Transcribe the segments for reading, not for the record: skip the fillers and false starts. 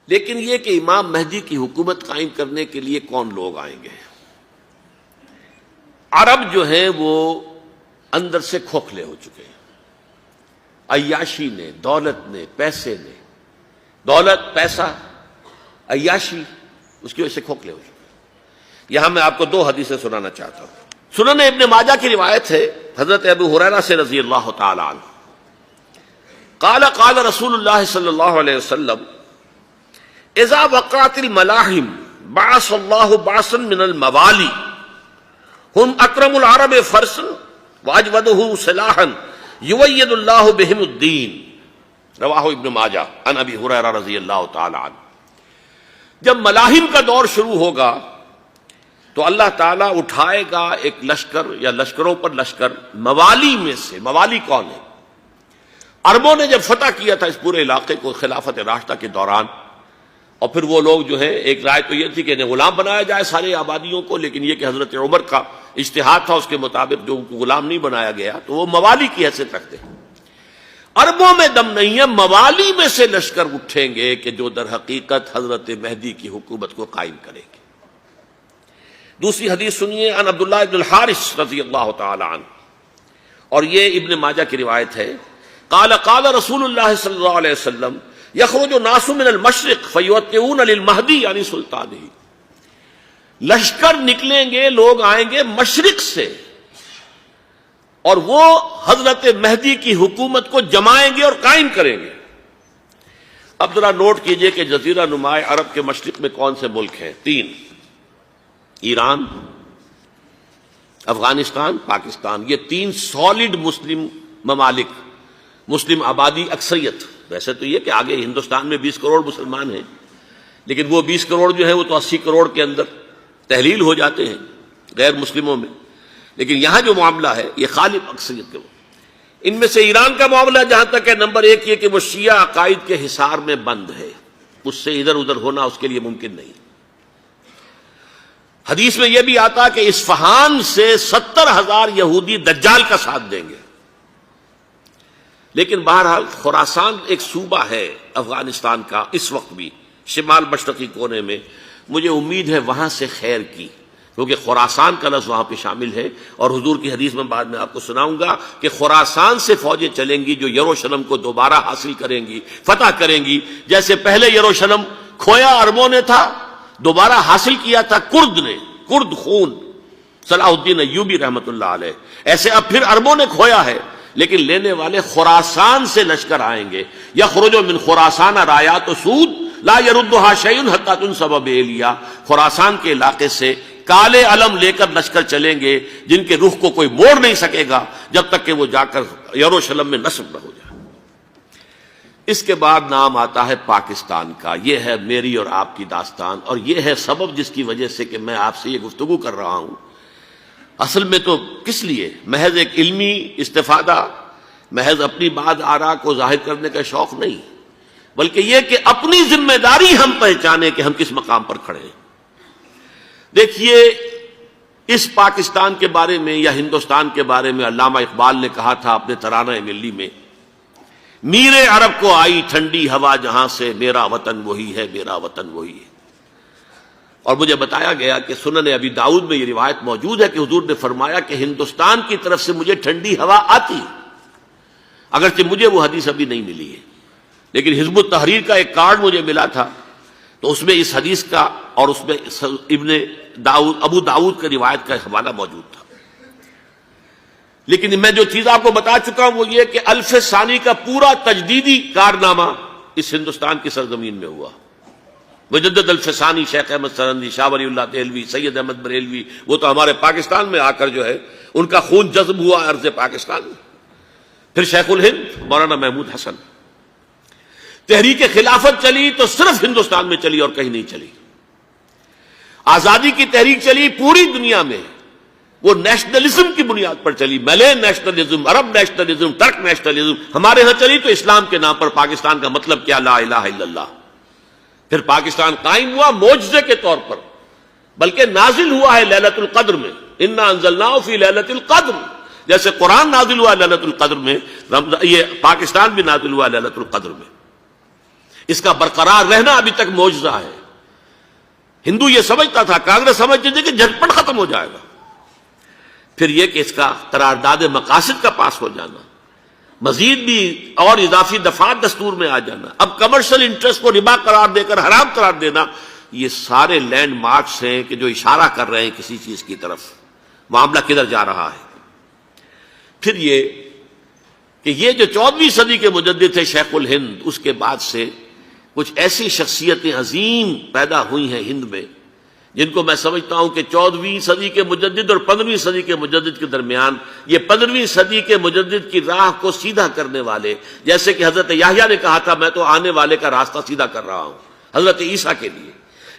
لیکن یہ کہ امام مہدی کی حکومت قائم کرنے کے لیے کون لوگ آئیں گے؟ عرب جو ہیں وہ اندر سے کھوکھلے ہو چکے ہیں، عیاشی نے، دولت نے، پیسے نے، دولت، پیسہ، عیاشی، اس کی وجہ سے کھوکھلے ہو چکے ہیں۔ یہاں میں آپ کو دو حدیثیں سنانا چاہتا ہوں۔ سنن ابن ماجہ کی روایت ہے حضرت ابو ہریرہ سے رضی اللہ تعالی عنہ، قال قال رسول اللہ صلی اللہ علیہ وسلم اذا وقعت الملاحم بعث اللہ بعثا من الموالی ہم اکرم العرب فرسا واجودہ سلاحا یوید اللہ بہم الدین، رواہ ابن ماجہ عن ابی ہریرہ رضی اللہ تعالی عنہ۔ جب ملاحم کا دور شروع ہوگا تو اللہ تعالیٰ اٹھائے گا ایک لشکر یا لشکروں پر لشکر موالی میں سے۔ موالی کون ہے؟ عربوں نے جب فتح کیا تھا اس پورے علاقے کو خلافت راشدہ کے دوران، اور پھر وہ لوگ جو ہے، ایک رائے تو یہ تھی کہ انہیں غلام بنایا جائے سارے آبادیوں کو، لیکن یہ کہ حضرت عمر کا اجتہاد تھا، اس کے مطابق جو غلام نہیں بنایا گیا تو وہ موالی کی حیثیت رکھتے ہیں۔ عربوں میں دم نہیں ہے، موالی میں سے لشکر اٹھیں گے کہ جو در حقیقت حضرت مہدی کی حکومت کو قائم کریں گے۔ دوسری حدیث سنیے، عن عبداللہ ابن الحارث رضی اللہ تعالی عنہ، اور یہ ابن ماجہ کی روایت ہے، قال قال رسول اللہ صلی اللہ علیہ وسلم یخرج الناس من المشرق فیوطئون للمہدی یعنی سلطانہ، لشکر نکلیں گے، لوگ آئیں گے مشرق سے، اور وہ حضرت مہدی کی حکومت کو جمائیں گے اور قائم کریں گے۔ اب ذرا نوٹ کیجئے کہ جزیرہ نما عرب کے مشرق میں کون سے ملک ہیں؟ تین: ایران، افغانستان، پاکستان۔ یہ تین سالڈ مسلم ممالک، مسلم آبادی اکثریت۔ ویسے تو یہ کہ آگے ہندوستان میں 20 کروڑ مسلمان ہیں، لیکن وہ 20 کروڑ جو ہے وہ تو 80 کروڑ کے اندر تحلیل ہو جاتے ہیں غیر مسلموں میں، لیکن یہاں جو معاملہ ہے یہ غالب اکثریت کے۔ ان میں سے ایران کا معاملہ جہاں تک ہے، نمبر ایک یہ کہ وہ شیعہ عقائد کے حصار میں بند ہے، اس سے ادھر ادھر ہونا اس کے لیے ممکن نہیں۔ حدیث میں یہ بھی آتا کہ اصفہان سے 70,000 یہودی دجال کا ساتھ دیں گے۔ لیکن بہرحال خراسان ایک صوبہ ہے افغانستان کا اس وقت بھی، شمال مشرقی کونے میں، مجھے امید ہے وہاں سے خیر کی، کیونکہ خراسان کا لفظ وہاں پہ شامل ہے، اور حضور کی حدیث میں بعد میں آپ کو سناؤں گا کہ خراسان سے فوجیں چلیں گی جو یروشلم کو دوبارہ حاصل کریں گی، فتح کریں گی۔ جیسے پہلے یروشلم کھویا عربوں نے تھا، دوبارہ حاصل کیا تھا کرد نے، کرد خون صلاح الدین ایوبی رحمت اللہ علیہ، ایسے اب پھر عربوں نے کھویا ہے، لیکن لینے والے خراسان سے لشکر آئیں گے۔ یخرج من خراسان رایات سود لا یردھا شیء حتی تنصب بإیلیا، خراسان کے علاقے سے کالے علم لے کر لشکر چلیں گے جن کے رخ کو کوئی موڑ نہیں سکے گا جب تک کہ وہ جا کر یروشلم میں نصب نہ ہو جائے۔ اس کے بعد نام آتا ہے پاکستان کا۔ یہ ہے میری اور آپ کی داستان، اور یہ ہے سبب جس کی وجہ سے کہ میں آپ سے یہ گفتگو کر رہا ہوں۔ اصل میں تو کس لیے؟ محض ایک علمی استفادہ، محض اپنی بات آراء کو ظاہر کرنے کا شوق نہیں، بلکہ یہ کہ اپنی ذمہ داری ہم پہچانیں کہ ہم کس مقام پر کھڑے ہیں۔ دیکھیے، اس پاکستان کے بارے میں یا ہندوستان کے بارے میں علامہ اقبال نے کہا تھا اپنے ترانہ ملی میں، میر عرب کو آئی ٹھنڈی ہوا جہاں سے، میرا وطن وہی ہے، میرا وطن وہی ہے۔ اور مجھے بتایا گیا کہ سنن ابی داؤد میں یہ روایت موجود ہے کہ حضور نے فرمایا کہ ہندوستان کی طرف سے مجھے ٹھنڈی ہوا آتی، اگرچہ مجھے وہ حدیث ابھی نہیں ملی ہے، لیکن حزب التحریر کا ایک کارڈ مجھے ملا تھا، تو اس میں اس حدیث کا اور اس میں ابو داؤد کا روایت کا حوالہ موجود تھا۔ لیکن میں جو چیز آپ کو بتا چکا ہوں وہ یہ کہ الف ثانی کا پورا تجدیدی کارنامہ اس ہندوستان کی سرزمین میں ہوا۔ مجدد الف ثانی شیخ احمد سرندی، شاہ ولی اللہ دہلوی، سید احمد بریلوی، وہ تو ہمارے پاکستان میں آ کر جو ہے ان کا خون جذب ہوا ارض پاکستان میں۔ پھر شیخ الہند مولانا محمود حسن۔ تحریک خلافت چلی تو صرف ہندوستان میں چلی اور کہیں نہیں چلی۔ آزادی کی تحریک چلی پوری دنیا میں، وہ نیشنلزم کی بنیاد پر چلی، ملے نیشنلزم، عرب نیشنلزم، ترک نیشنلزم۔ ہمارے ہاں چلی تو اسلام کے نام پر، پاکستان کا مطلب کیا؟ لا الہ الا اللہ۔ پھر پاکستان قائم ہوا معجزے کے طور پر، بلکہ نازل ہوا ہے لیلۃ القدر میں، انا انزلناہ فی لیلۃ القدر، جیسے قرآن نازل ہوا لیلۃ القدر میں، یہ پاکستان بھی نازل ہوا لیلۃ القدر میں۔ اس کا برقرار رہنا ابھی تک معجزہ ہے. ہندو یہ سمجھتا تھا، کانگریس سمجھتی تھی کہ جھٹپٹ ختم ہو جائے گا. پھر یہ کہ اس کا قرارداد مقاصد کا پاس ہو جانا، مزید بھی اور اضافی دفعات دستور میں آ جانا، اب کمرشل انٹرسٹ کو ربا قرار دے کر حرام قرار دینا، یہ سارے لینڈ مارکس ہیں کہ جو اشارہ کر رہے ہیں کسی چیز کی طرف، معاملہ کدھر جا رہا ہے. پھر یہ کہ یہ جو 14ویں صدی کے مجدد تھے شیخ الہند، اس کے بعد سے کچھ ایسی شخصیتیں عظیم پیدا ہوئی ہیں ہند میں، جن کو میں سمجھتا ہوں کہ 14ویں صدی کے مجدد اور 15ویں صدی کے مجدد کے درمیان یہ 15ویں صدی کے مجدد کی راہ کو سیدھا کرنے والے، جیسے کہ حضرت یحییٰ نے کہا تھا میں تو آنے والے کا راستہ سیدھا کر رہا ہوں حضرت عیسیٰ کے لیے،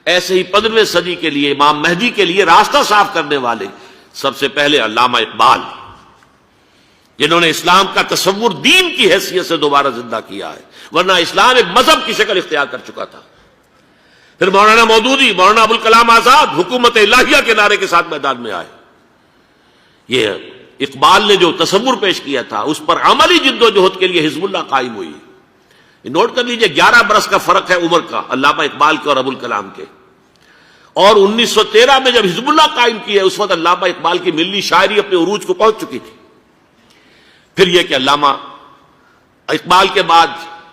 ایسے ہی 15ویں صدی کے لیے امام مہدی کے لیے راستہ صاف کرنے والے سب سے پہلے علامہ اقبال، جنہوں نے اسلام کا تصور دین کی حیثیت سے دوبارہ زندہ کیا ہے، ورنہ اسلام ایک مذہب کی شکل اختیار کر چکا تھا. پھر مولانا مودودی، مولانا ابوالکلام آزاد حکومت الہیہ کے نعرے کے ساتھ میدان میں آئے. یہ اقبال نے جو تصور پیش کیا تھا اس پر عملی جد و جہد کے لیے حزب اللہ قائم ہوئی. نوٹ کر لیجئے 11 برس کا فرق ہے عمر کا علامہ اقبال کے اور ابوالکلام کے. اور 1913 میں جب حزب اللہ قائم کی ہے اس وقت علامہ اقبال کی ملی شاعری اپنے عروج کو پہنچ چکی تھی. پھر یہ کہ علامہ اقبال کے بعد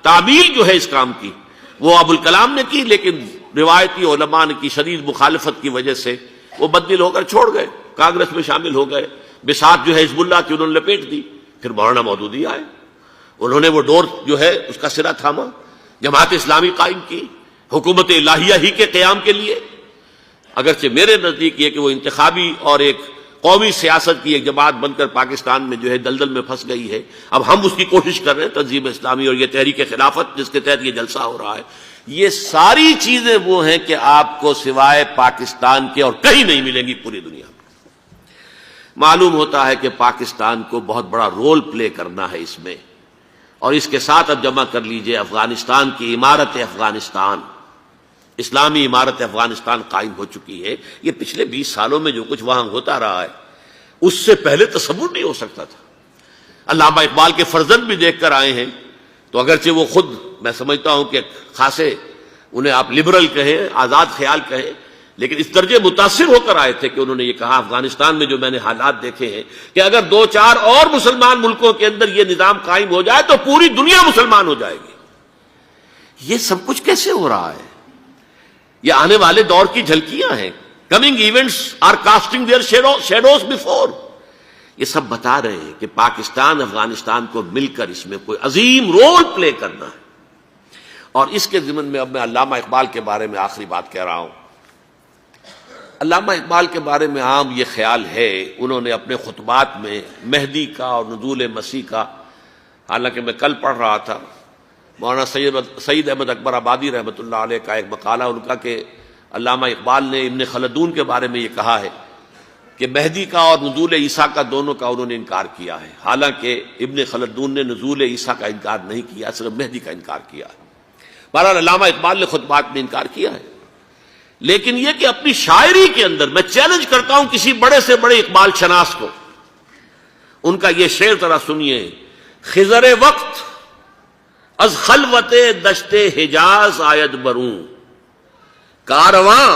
تعمیل جو ہے اس کام کی وہ ابوالکلام نے کی، لیکن روایتی علماء کی شدید مخالفت کی وجہ سے وہ بددل ہو کر چھوڑ گئے، کانگریس میں شامل ہو گئے، بساط جو ہے حزب اللہ کی انہوں نے لپیٹ دی. پھر مولانا مودودی آئے، انہوں نے وہ ڈور جو ہے اس کا سرا تھاما، جماعت اسلامی قائم کی حکومت الہیہ ہی کے قیام کے لیے. اگرچہ میرے نزدیک یہ کہ وہ انتخابی اور ایک قومی سیاست کی ایک جماعت بن کر پاکستان میں جو ہے دلدل میں پھنس گئی ہے، اب ہم اس کی کوشش کر رہے ہیں تنظیم اسلامی اور یہ تحریک خلافت جس کے تحت یہ جلسہ ہو رہا ہے. یہ ساری چیزیں وہ ہیں کہ آپ کو سوائے پاکستان کے اور کہیں نہیں ملیں گی پوری دنیا میں. معلوم ہوتا ہے کہ پاکستان کو بہت بڑا رول پلے کرنا ہے اس میں، اور اس کے ساتھ اب جمع کر لیجئے افغانستان کی عمارت افغانستان، اسلامی عمارت افغانستان قائم ہو چکی ہے. یہ پچھلے 20 سالوں میں جو کچھ وہاں ہوتا رہا ہے اس سے پہلے تصور نہیں ہو سکتا تھا. علامہ اقبال کے فرزند بھی دیکھ کر آئے ہیں، تو اگرچہ وہ خود میں سمجھتا ہوں کہ خاصے انہیں آپ لبرل کہیں، آزاد خیال کہیں، لیکن اس درجے متاثر ہو کر آئے تھے کہ انہوں نے یہ کہا افغانستان میں جو میں نے حالات دیکھے ہیں کہ اگر 2-4 اور مسلمان ملکوں کے اندر یہ نظام قائم ہو جائے تو پوری دنیا مسلمان ہو جائے گی. یہ سب کچھ کیسے ہو رہا ہے؟ یہ آنے والے دور کی جھلکیاں ہیں. Coming events are casting their shadows before. یہ سب بتا رہے ہیں کہ پاکستان افغانستان کو مل کر اس میں کوئی عظیم رول پلے کرنا ہے. اور اس کے ضمن میں اب میں علامہ اقبال کے بارے میں آخری بات کہہ رہا ہوں. علامہ اقبال کے بارے میں عام یہ خیال ہے، انہوں نے اپنے خطبات میں مہدی کا اور نزول مسیح کا، حالانکہ میں کل پڑھ رہا تھا مولانا سید احمد اکبر آبادی رحمۃ اللہ علیہ کا ایک مقالہ ان کا کہ علامہ اقبال نے ابن خلدون کے بارے میں یہ کہا ہے کہ مہدی کا اور نزول عیسیٰ کا دونوں کا انہوں نے انکار کیا ہے، حالانکہ ابن خلدون نے نزول عیسیٰ کا انکار نہیں کیا، صرف مہدی کا انکار کیا ہے. بہرحال علامہ اقبال نے خطبات میں انکار کیا ہے. لیکن یہ کہ اپنی شاعری کے اندر میں چیلنج کرتا ہوں کسی بڑے سے بڑے اقبال شناس کو، ان کا یہ شعر ذرا سنیے: خضر وقت از خلوت دشت حجاز آید بروں، کارواں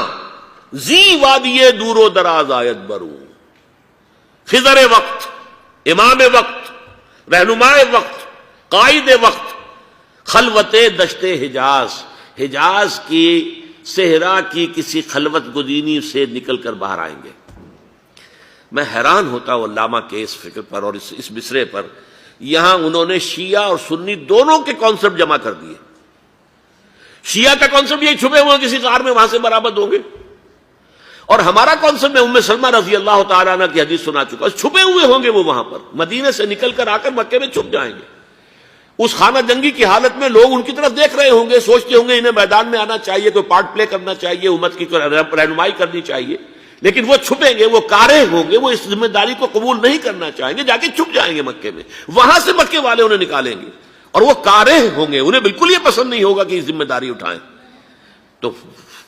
زی وادی دور و دراز آید بروں. خضر وقت، امام وقت، رہنمائے وقت، قائد وقت، خلوت دشت حجاز، حجاز کی صحرا کی کسی خلوت گزینی سے نکل کر باہر آئیں گے. میں حیران ہوتا ہوں علامہ کے اس فکر پر اور اس مصرے پر. یہاں انہوں نے شیعہ اور سنی دونوں کے کانسیپٹ جمع کر دیے. شیعہ کا کانسیپٹ یہ چھپے ہوئے کسی غار میں وہاں سے برآمد ہوں گے، اور ہمارا کانسیپٹ میں ام سلمہ رضی اللہ تعالیٰ عنہ کی حدیث سنا چکا، چھپے ہوئے ہوں گے وہ وہاں پر، مدینے سے نکل کر آ کر مکے میں چھپ جائیں گے. اس خانہ جنگی کی حالت میں لوگ ان کی طرف دیکھ رہے ہوں گے، سوچتے ہوں گے انہیں میدان میں آنا چاہیے، کوئی پارٹ پلے کرنا چاہیے، امت کی رہنمائی کرنی چاہیے، لیکن وہ چھپیں گے، وہ کارے ہوں گے، وہ اس ذمہ داری کو قبول نہیں کرنا چاہیں گے، جا کے چھپ جائیں گے مکے میں. وہاں سے مکے والے انہیں نکالیں گے اور وہ کارے ہوں گے، انہیں بالکل یہ پسند نہیں ہوگا کہ یہ ذمہ داری اٹھائیں. تو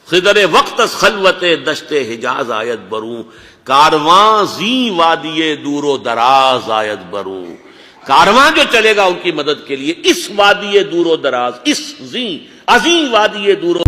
خضر وقت از خلوت دشت حجاز آیت بروں، کارواں زی وادی دور و دراز آیت بروں. کارواں جو چلے گا ان کی مدد کے لیے اس وادی دور و دراز، اس زی عظیم وادی دور